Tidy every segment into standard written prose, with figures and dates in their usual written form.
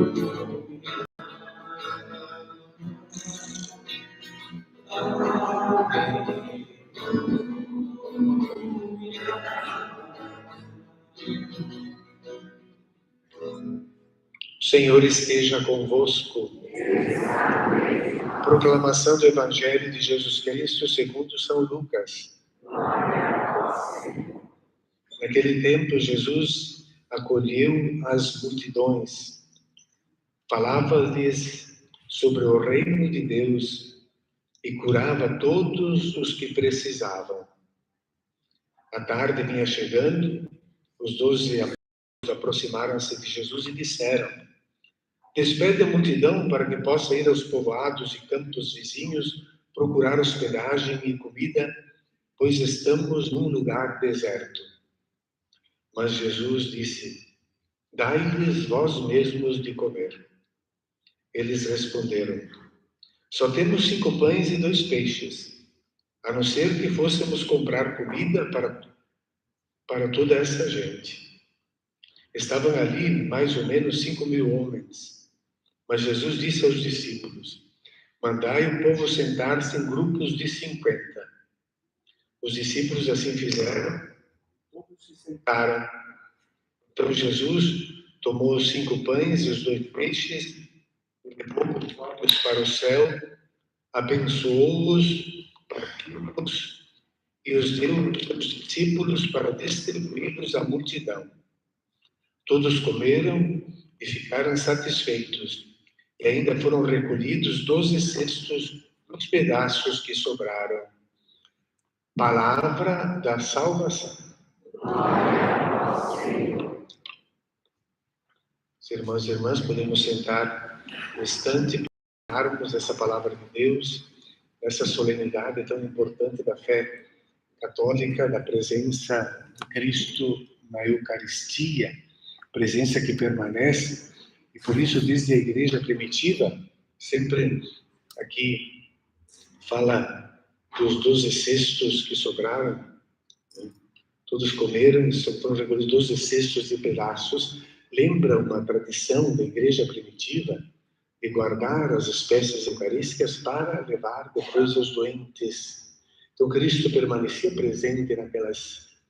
O Senhor esteja convosco. Proclamação do Evangelho de Jesus Cristo segundo São Lucas. Naquele tempo, Jesus acolheu as multidões, falava-lhes sobre o reino de Deus e curava todos os que precisavam. A tarde vinha chegando, os 12 aproximaram-se de Jesus e disseram: despede a multidão para que possa ir aos povoados e campos vizinhos procurar hospedagem e comida, pois estamos num lugar deserto. Mas Jesus disse: dai-lhes vós mesmos de comer. Eles responderam: só temos 5 pães e 2 peixes, a não ser que fôssemos comprar comida para toda essa gente. Estavam ali mais ou menos 5.000 homens. Mas Jesus disse aos discípulos: mandai o povo sentar-se em grupos de 50. Os discípulos assim fizeram, todos se sentaram. Então Jesus tomou os 5 pães e os 2 peixes, levou os olhos para o céu, abençoou-os, partiu-os e os deu aos discípulos para distribuí-los à multidão. Todos comeram e ficaram satisfeitos. E ainda foram recolhidos 12 cestos dos pedaços que sobraram. Palavra da salvação. Irmãos e irmãs, podemos sentar no instante para ouvirmos essa palavra de Deus, essa solenidade tão importante da fé católica, da presença de Cristo na Eucaristia, presença que permanece. E por isso, desde a igreja primitiva, sempre aqui fala dos 12 cestos que sobraram, né? Todos comeram e foram recolhidos 12 cestos de pedaços. Lembra uma tradição da igreja primitiva de guardar as espécies eucarísticas para levar depois aos doentes. Então, Cristo permanecia presente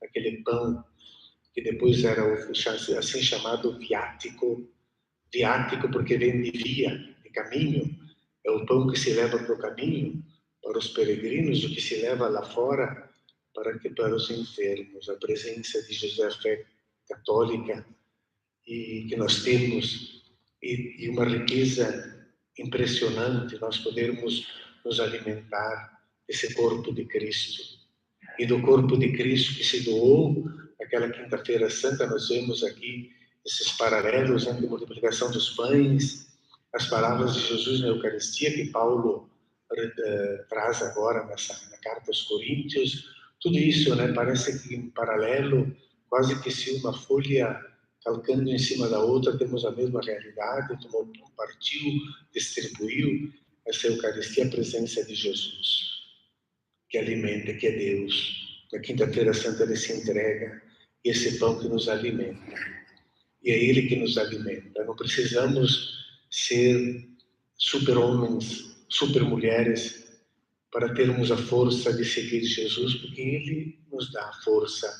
naquele pão, que depois era assim chamado viático. Viático porque vem de via, de caminho. É o pão que se leva para o caminho, para os peregrinos, o que se leva lá fora para os enfermos. A presença de Jesus, a fé católica e que nós temos, e uma riqueza impressionante, nós podermos nos alimentar desse corpo de Cristo. E do corpo de Cristo que se doou, aquela quinta-feira santa, nós vemos aqui esses paralelos entre a multiplicação dos pães, as palavras de Jesus na Eucaristia, que Paulo traz agora na carta aos Coríntios. Tudo isso, né, parece que em paralelo, quase que se uma folha calcando em cima da outra, temos a mesma realidade. Tomou, partiu, distribuiu. Essa Eucaristia, a presença de Jesus, que alimenta, que é Deus. Na quinta-feira santa ele se entrega, e esse pão que nos alimenta. E é Ele que nos alimenta. Não precisamos ser super-homens, super-mulheres para termos a força de seguir Jesus, porque Ele nos dá a força,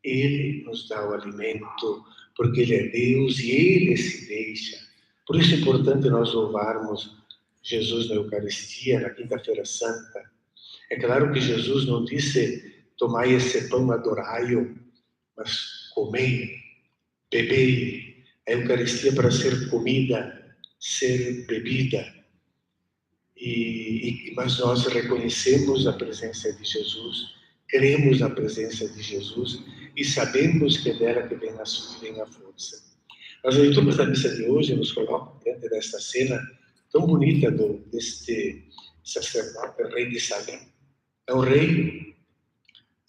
Ele nos dá o alimento, porque Ele é Deus e Ele se deixa. Por isso é importante nós louvarmos Jesus na Eucaristia, na quinta-feira santa. É claro que Jesus não disse: tomai esse pão, adorai-o, mas comei, bebei. A Eucaristia para ser comida, ser bebida. Mas nós reconhecemos a presença de Jesus, cremos na presença de Jesus e sabemos que é dela que vem a força. As leituras da missa de hoje nos colocam diante desta cena tão bonita deste sacerdote, rei de Salém. É um rei.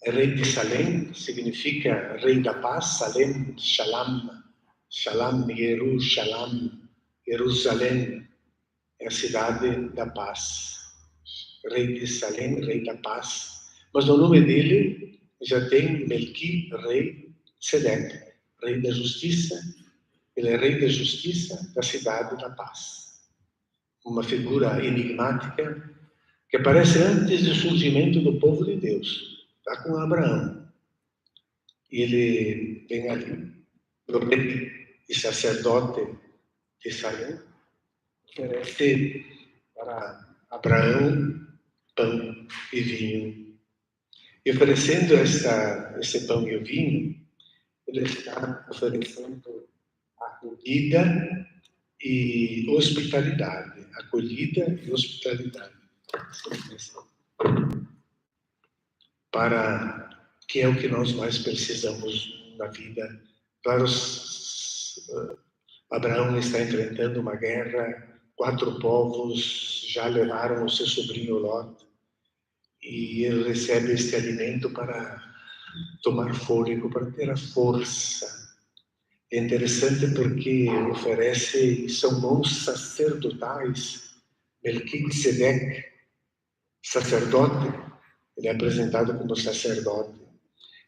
Rei de Salém significa rei da paz. Salém, Shalom, Shalom, Jerusalém é a cidade da paz. Rei de Salém, rei da paz. Mas no nome dele já tem Melqui, rei, Sedec, rei da justiça, Ele é rei da justiça, da cidade da paz. Uma figura enigmática que aparece antes do surgimento do povo de Deus. Está com Abraão. E ele vem ali, profeta e sacerdote de Salém, oferece para Abraão pão e vinho. E oferecendo esse pão e o vinho, ele está oferecendo acolhida e hospitalidade. Acolhida e hospitalidade. Para que é o que nós mais precisamos na vida. Claro, Abraão está enfrentando uma guerra, 4 povos já levaram o seu sobrinho Lot, e ele recebe este alimento para tomar fôlego, para ter a força. É interessante porque oferece, são mãos sacerdotais. Melquisedeque, sacerdote, ele é apresentado como sacerdote,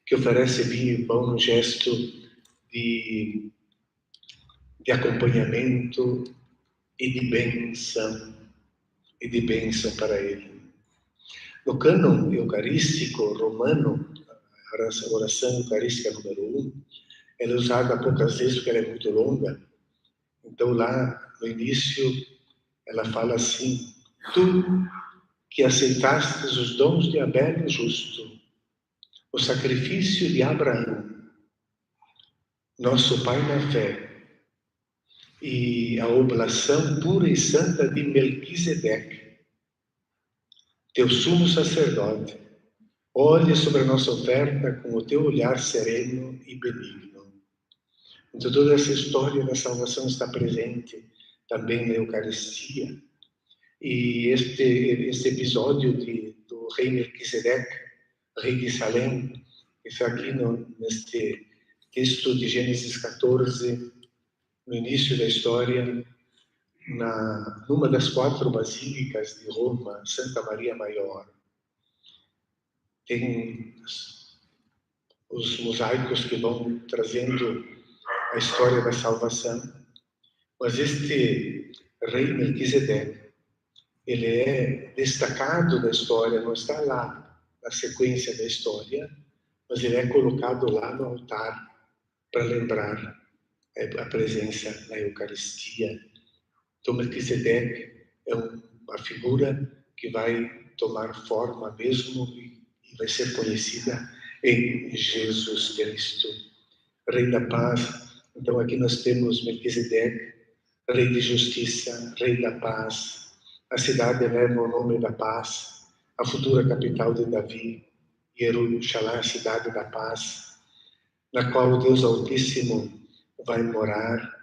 que oferece vinho e pão no gesto de acompanhamento e de bênção para ele. No cânon eucarístico romano, a oração eucarística número 1, ela é usada poucas vezes porque ela é muito longa. Então lá no início ela fala assim: tu que aceitastes os dons de Abel o justo, o sacrifício de Abraão, nosso pai na fé, e a oblação pura e santa de Melquisedeque, teu sumo sacerdote, olhe sobre a nossa oferta com o teu olhar sereno e benigno. Então toda essa história da salvação está presente também na Eucaristia. E este episódio do rei Melquisedeque, rei de Salém, que está aqui neste texto de Gênesis 14, no início da história, numa das 4 basílicas de Roma, Santa Maria Maior. Tem os mosaicos que vão trazendo a história da salvação, mas este rei Melquisedeque, ele é destacado da história, não está lá na sequência da história, mas ele é colocado lá no altar para lembrar a presença na Eucaristia. Então, Melquisedeque é uma figura que vai tomar forma mesmo e vai ser conhecida em Jesus Cristo, Rei da Paz. Então, aqui nós temos Melquisedeque, Rei de Justiça, Rei da Paz. A cidade leva o nome da paz, a futura capital de Davi, Jerusalém, a cidade da paz, na qual o Deus Altíssimo vai morar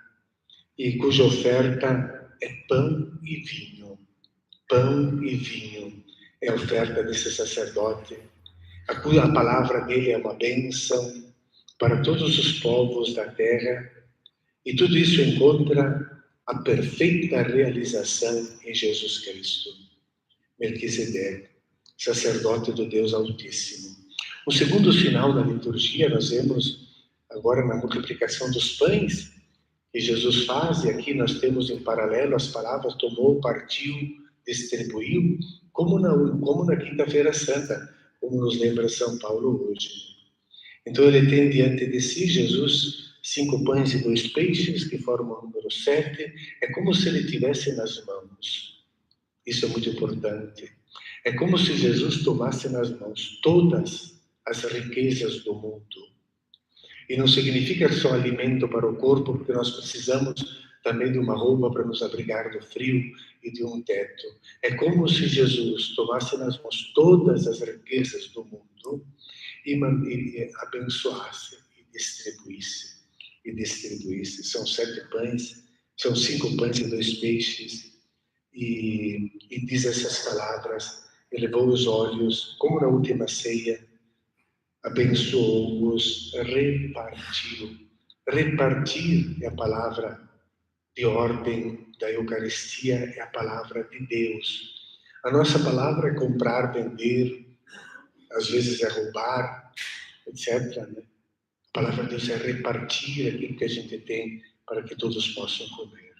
e cuja oferta é pão e vinho. Pão e vinho é a oferta desse sacerdote. A palavra dele é uma bênção para todos os povos da terra, e tudo isso encontra a perfeita realização em Jesus Cristo. Melquisedeque, sacerdote do Deus Altíssimo. O segundo sinal da liturgia nós vemos agora na multiplicação dos pães que Jesus faz, e aqui nós temos em paralelo as palavras tomou, partiu, distribuiu, como na Quinta-feira Santa, como nos lembra São Paulo hoje. Então ele tem diante de si, Jesus, 5 pães e 2 peixes, que formam o número 7, é como se ele tivesse nas mãos. Isso é muito importante. É como se Jesus tomasse nas mãos todas as riquezas do mundo. E não significa só alimento para o corpo, porque nós precisamos também de uma roupa para nos abrigar do frio e de um teto. É como se Jesus tomasse nas mãos todas as riquezas do mundo e abençoasse e distribuísse. São 7 pães, são 5 pães e 2 peixes. E diz essas palavras: elevou os olhos, como na última ceia, abençoou-os, repartiu. Repartir é a palavra de ordem da Eucaristia, é a palavra de Deus. A nossa palavra é comprar, vender, às vezes é roubar, etc. Né? A palavra de Deus é repartir aquilo que a gente tem para que todos possam comer.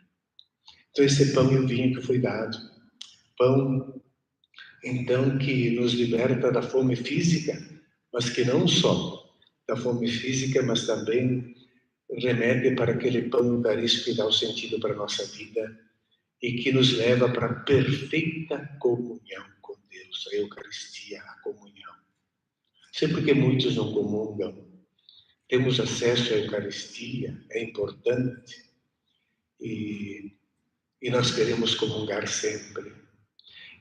Então, esse pão e o vinho que foi dado, pão, então, que nos liberta da fome física, mas que não só da fome física, mas também remete para aquele pão eucarístico que dá o sentido para a nossa vida e que nos leva para a perfeita comunhão com Deus, a Eucaristia, a comunhão. Sempre que muitos não comungam, temos acesso à Eucaristia, é importante, e nós queremos comungar sempre.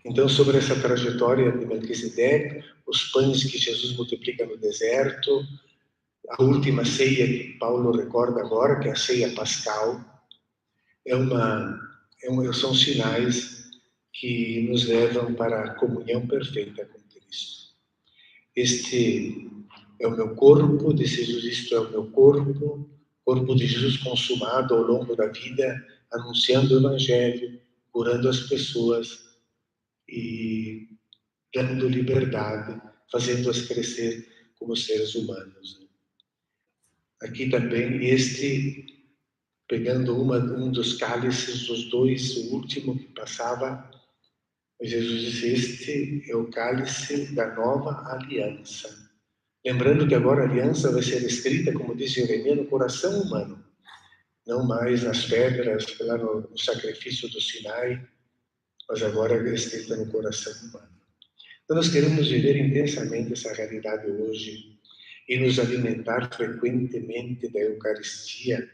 Então, sobre essa trajetória de Melquisedeque, os pães que Jesus multiplica no deserto, a última ceia que Paulo recorda agora, que é a ceia pascal, são sinais que nos levam para a comunhão perfeita com Cristo. Este é o meu corpo, disse Jesus, isto é o meu corpo, corpo de Jesus consumado ao longo da vida, anunciando o Evangelho, curando as pessoas e dando liberdade, fazendo-as crescer como seres humanos. Aqui também pegando um dos cálices, dos dois, o último que passava, Jesus disse, este é o cálice da nova aliança. Lembrando que agora a aliança vai ser escrita, como diz Jeremias, no coração humano, não mais nas pedras, lá no sacrifício do Sinai, mas agora é escrita no coração humano. Então nós queremos viver intensamente essa realidade hoje e nos alimentar frequentemente da Eucaristia.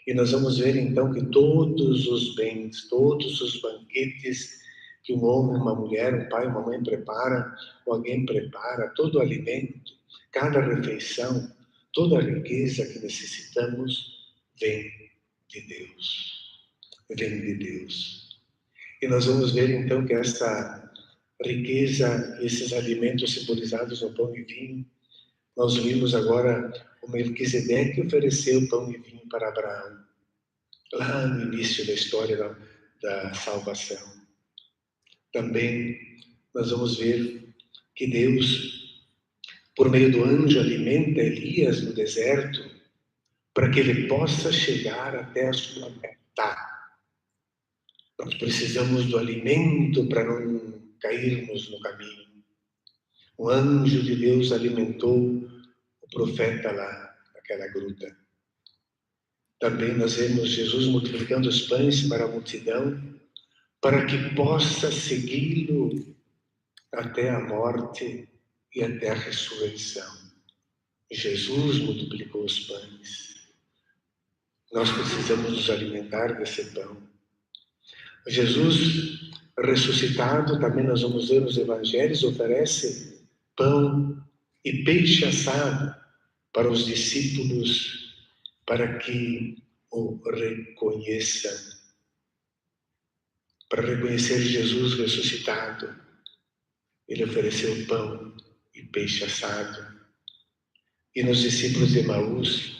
E nós vamos ver então que todos os bens, todos os banquetes que um homem, uma mulher, um pai, uma mãe prepara, ou alguém prepara, todo o alimento, cada refeição, toda a riqueza que necessitamos vem de Deus. Vem de Deus. E nós vamos ver então que essa riqueza, esses alimentos simbolizados no pão e vinho, nós vimos agora o Melquisedeque ofereceu pão e vinho para Abraão, lá no início da história da salvação. Também nós vamos ver que Deus, por meio do anjo, alimenta Elias no deserto para que ele possa chegar até a sua meta. Nós precisamos do alimento para não cairmos no caminho. O anjo de Deus alimentou o profeta lá naquela gruta. Também nós vemos Jesus multiplicando os pães para a multidão, para que possa segui-lo até a morte e até a ressurreição. Jesus multiplicou os pães. Nós precisamos nos alimentar desse pão. Jesus ressuscitado, também nós vamos ver nos evangelhos, oferece pão e peixe assado para os discípulos, para que o reconheçam. Para reconhecer Jesus ressuscitado, ele ofereceu pão e peixe assado. E nos discípulos de Emaús,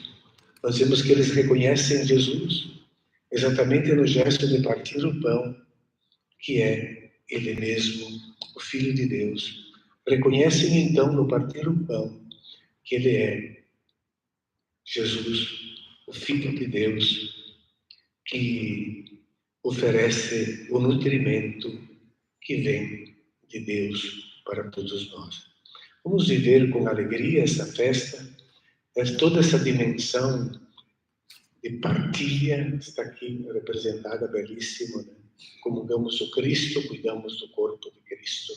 nós vemos que eles reconhecem Jesus exatamente no gesto de partir o pão, que é Ele mesmo, o Filho de Deus. Reconhecem então no partir o pão que Ele é Jesus, o Filho de Deus, que oferece o nutrimento que vem de Deus para todos nós. Vamos viver com alegria essa festa, toda essa dimensão de partilha está aqui representada, belíssimo, né? Comungamos o Cristo, cuidamos do corpo de Cristo,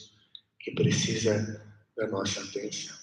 que precisa da nossa atenção.